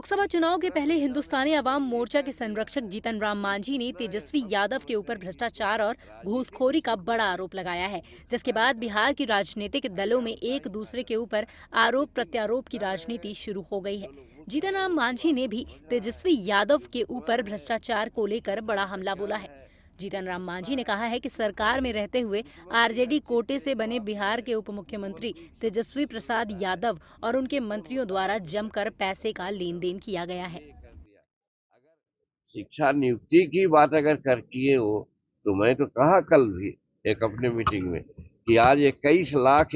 लोकसभा चुनाव के पहले हिंदुस्तानी अवाम मोर्चा के संरक्षक जीतन राम मांझी ने तेजस्वी यादव के ऊपर भ्रष्टाचार और घूसखोरी का बड़ा आरोप लगाया है, जिसके बाद बिहार की राजनीतिक दलों में एक दूसरे के ऊपर आरोप प्रत्यारोप की राजनीति शुरू हो गई है। जीतन राम मांझी ने भी तेजस्वी यादव के ऊपर भ्रष्टाचार को लेकर बड़ा हमला बोला है। जीतन राम मांझी ने कहा है कि सरकार में रहते हुए आरजेडी कोटे से बने बिहार के उप मुख्यमंत्री तेजस्वी प्रसाद यादव और उनके मंत्रियों द्वारा जमकर पैसे का लेन देन किया गया है। शिक्षा नियुक्ति की बात अगर कर किए हो तो मैं तो कहा कल भी एक अपने मीटिंग में कि आज 21 लाख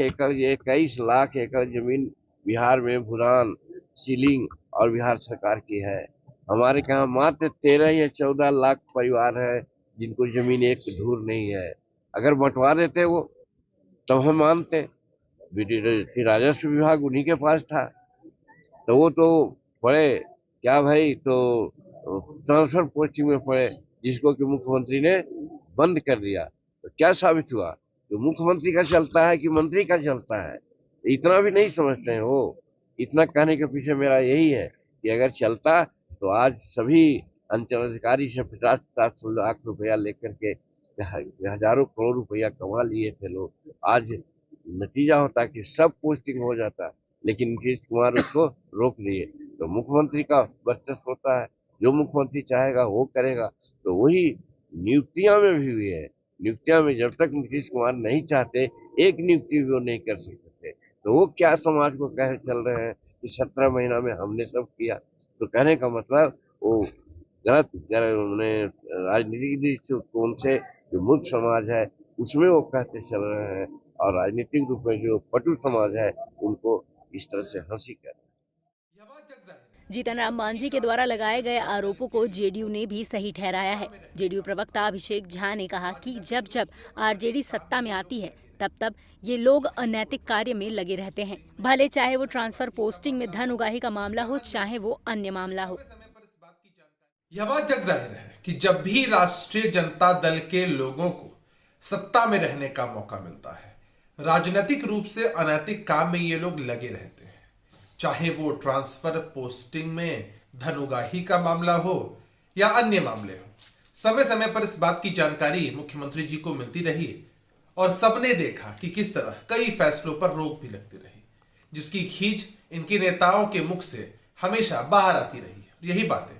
एकड़ जमीन बिहार में भूटान सीलिंग और बिहार सरकार की है। हमारे यहाँ मात्र 13 या 14 लाख परिवार है जिनको जमीन एक धूर नहीं है। अगर बंटवा देते वो तब हम मानते। राजस्व विभाग उन्हीं के पास था तो वो तो पड़े क्या भाई, तो ट्रांसफर पोस्टिंग में पड़े जिसको कि मुख्यमंत्री ने बंद कर दिया। तो क्या साबित हुआ कि मुख्यमंत्री का चलता है कि मंत्री का चलता है। इतना भी नहीं समझते हैं वो। इतना कहने के पीछे मेरा यही है कि अगर चलता तो आज सभी अंचलाधिकारी से 50-50 लाख रुपया लेकर के हजारों करोड़ रुपया कमा लिए थे लोग। आज नतीजा होता कि सब पोस्टिंग हो जाता, लेकिन नीतीश कुमार उसको रोक दिए। तो मुख्यमंत्री का वर्चस्व होता है, जो मुख्यमंत्री चाहेगा वो करेगा। तो वही नियुक्तियां में भी हुई है। नियुक्तियां में जब तक नीतीश कुमार नहीं चाहते एक नियुक्ति भी वो नहीं कर सकते थे। तो वो क्या समाज को कह चल रहे हैं कि 17 महीना में हमने सब किया। तो कहने का मतलब वो गलत राजनीतिक दृष्टिकोण से जो मूर्ख समाज है उसमें वो कहते चल रहे हैं, और राजनीतिक रूप में जो पटु समाज है उनको इस तरह से हंसी कर। जीतन राम मांझी के द्वारा लगाए गए आरोपों को जेडीयू ने भी सही ठहराया है। जेडीयू प्रवक्ता अभिषेक झा ने कहा कि जब जब आरजेडी सत्ता में आती है तब तब ये लोग अनैतिक कार्य में लगे रहते हैं, भले चाहे वो ट्रांसफर पोस्टिंग में धन उगाही का मामला हो, चाहे वो अन्य मामला हो। यह बात जग जाहिर है कि जब भी राष्ट्रीय जनता दल के लोगों को सत्ता में रहने का मौका मिलता है, राजनीतिक रूप से अनैतिक काम में ये लोग लगे रहते हैं। चाहे वो ट्रांसफर पोस्टिंग में धन उगाही का मामला हो या अन्य मामले हो, समय समय पर इस बात की जानकारी मुख्यमंत्री जी को मिलती रही और सबने देखा कि किस तरह कई फैसलों पर रोक भी लगती रही, जिसकी खींच इनके नेताओं के मुख से हमेशा बाहर आती रही। यही बातें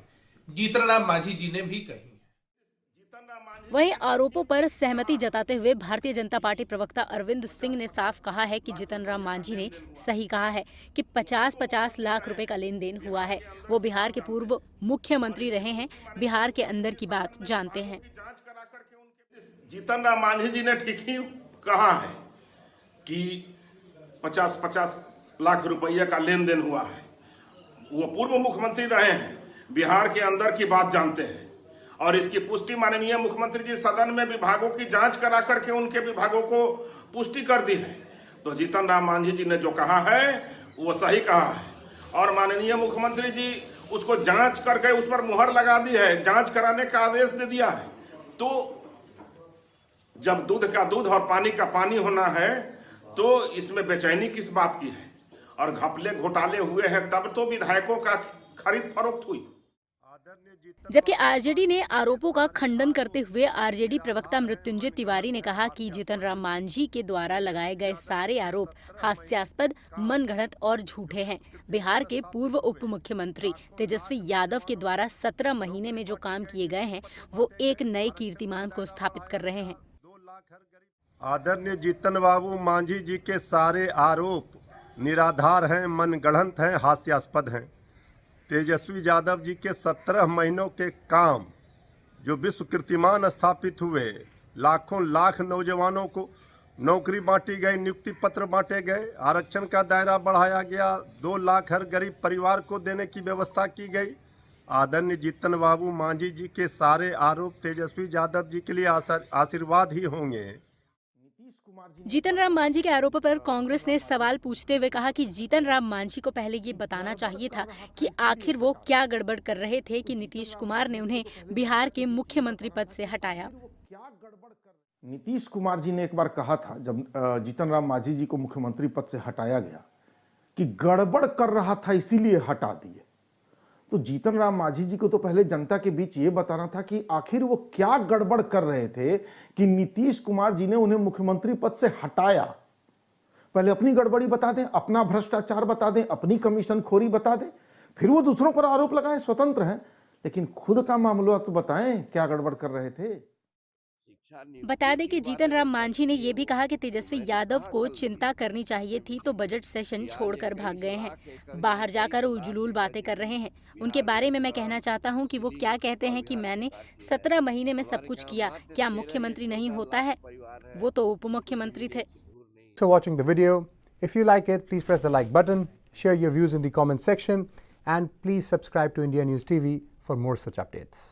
जीतन राम मांझी जी ने भी कही। वहीं आरोपों पर सहमति जताते हुए भारतीय जनता पार्टी प्रवक्ता अरविंद सिंह ने साफ कहा है कि जीतन राम मांझी ने सही कहा है कि 50-50 लाख रुपए का लेन देन हुआ है। वो बिहार के पूर्व मुख्यमंत्री रहे हैं, बिहार के अंदर की बात जानते हैं। जीतन राम मांझी जी ने ठीक ही कहा है कि 50-50 लाख रुपये का लेन देन हुआ है। वो पूर्व मुख्यमंत्री रहे हैं, बिहार के अंदर की बात जानते हैं, और इसकी पुष्टि माननीय मुख्यमंत्री जी सदन में विभागों की जांच करा करके उनके विभागों को पुष्टि कर दी है। तो जीतन राम मांझी जी ने जो कहा है वो सही कहा है, और माननीय मुख्यमंत्री जी उसको जांच करके उस पर मुहर लगा दी है, जांच कराने का आदेश दे दिया है। तो जब दूध का दूध और पानी का पानी होना है तो इसमें बेचैनी किस बात की है। और घपले घोटाले हुए हैं तब तो विधायकों का खरीद फरोख्त हुई। जबकि आरजेडी ने आरोपों का खंडन करते हुए आरजेडी प्रवक्ता मृत्युंजय तिवारी ने कहा कि जीतन राम मांझी के द्वारा लगाए गए सारे आरोप हास्यास्पद, मनगढ़ंत और झूठे हैं। बिहार के पूर्व उप मुख्यमंत्री तेजस्वी यादव के द्वारा 17 महीने में जो काम किए गए हैं वो एक नए कीर्तिमान को स्थापित कर रहे हैं। आदरणीय जीतन बाबू मांझी जी के सारे आरोप निराधार हैं, मनगढ़ंत हैं, हास्यास्पद हैं। तेजस्वी यादव जी के 17 महीनों के काम जो विश्व कीर्तिमान स्थापित हुए, लाखों लाख नौजवानों को नौकरी बांटी गई, नियुक्ति पत्र बांटे गए, आरक्षण का दायरा बढ़ाया गया, 2 लाख हर गरीब परिवार को देने की व्यवस्था की गई। आदरणीय जीतन बाबू मांझी जी के सारे आरोप तेजस्वी यादव जी के लिए आशीर्वाद ही होंगे। जीतन राम मांझी के आरोपों पर कांग्रेस ने सवाल पूछते हुए कहा कि जीतन राम मांझी को पहले ये बताना चाहिए था कि आखिर वो क्या गड़बड़ कर रहे थे कि नीतीश कुमार ने उन्हें बिहार के मुख्यमंत्री पद से हटाया। नीतीश कुमार जी ने एक बार कहा था जब जीतन राम मांझी जी को मुख्यमंत्री पद से हटाया गया कि गड़बड़ कर रहा था इसीलिए हटा दिए। तो जीतन राम मांझी जी को तो पहले जनता के बीच ये बताना था कि आखिर वो क्या गड़बड़ कर रहे थे कि नीतीश कुमार जी ने उन्हें मुख्यमंत्री पद से हटाया। पहले अपनी गड़बड़ी बता दें, अपना भ्रष्टाचार बता दें, अपनी कमीशन खोरी बता दें, फिर वो दूसरों पर आरोप लगाएं, स्वतंत्र हैं, लेकिन खुद का मामला तो बताएं क्या गड़बड़ कर रहे थे। बता दें कि जीतन राम मांझी ने ये भी कहा कि तेजस्वी यादव को चिंता करनी चाहिए थी तो बजट सेशन छोड़कर भाग गए हैं, बाहर जाकर उलझुल बातें कर रहे हैं। उनके बारे में मैं कहना चाहता हूं कि वो क्या कहते हैं कि मैंने 17 महीने में सब कुछ किया, क्या मुख्यमंत्री नहीं होता है? वो तो उप मुख्यमंत्री थे। So watching the video. If you like it, please press the like button, share your views in the comment section, and please subscribe to India News TV for more such updates.